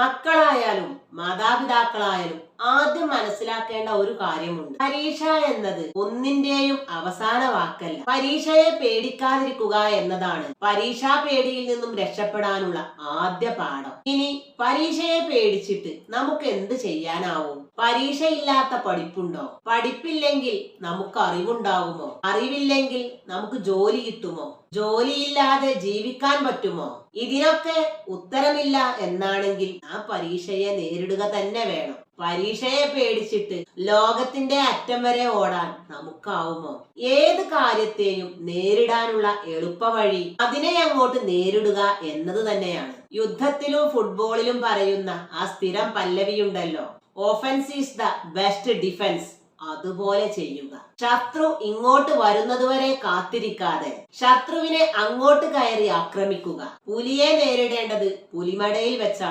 മക്കളായാലും മാതാപിതാക്കളായാലും ആദ്യം മനസ്സിലാക്കേണ്ട ഒരു കാര്യമുണ്ട്. പരീക്ഷ എന്നത് ഒന്നിന്റെയും അവസാന വാക്കല്ല. പരീക്ഷയെ പേടിക്കാതിരിക്കുക എന്നതാണ് പരീക്ഷാ പേടിയിൽ നിന്നും രക്ഷപ്പെടാനുള്ള ആദ്യ പാഠം. ഇനി പരീക്ഷയെ പേടിച്ചിട്ട് നമുക്ക് എന്ത് ചെയ്യാനാവും? പരീക്ഷയില്ലാത്ത പഠിപ്പുണ്ടോ? പഠിപ്പില്ലെങ്കിൽ നമുക്ക് അറിവുണ്ടാകുമോ? അറിവില്ലെങ്കിൽ നമുക്ക് ജോലി കിട്ടുമോ? ജോലിയില്ലാതെ ജീവിക്കാൻ പറ്റുമോ? ഇതിനൊക്കെ ഉത്തരമില്ല എന്നാണെങ്കിൽ ആ പരീക്ഷയെ നേരിടുക തന്നെ വേണം. പരീക്ഷയെ പേടിച്ചിട്ട് ലോകത്തിന്റെ അറ്റം വരെ ഓടാൻ നമുക്കാവുമോ? ഏത് കാര്യത്തെയും നേരിടാനുള്ള എളുപ്പവഴി അതിനെ അങ്ങോട്ട് നേരിടുക എന്നത് തന്നെയാണ്. യുദ്ധത്തിലും ഫുട്ബോളിലും പറയുന്ന ആ സ്ഥിരം പല്ലവിയുണ്ടല്ലോ, offence is the best defence. അതുപോലെ ചെയ്യുക. ശത്രു ഇങ്ങോട്ട് വരുന്നതുവരെ കാത്തിരിക്കാതെ ശത്രുവിനെ അങ്ങോട്ട് കയറി ആക്രമിക്കുക. പുലിയെ നേരിടേണ്ടത് പുലിമടയിൽ വെച്ചാണ്.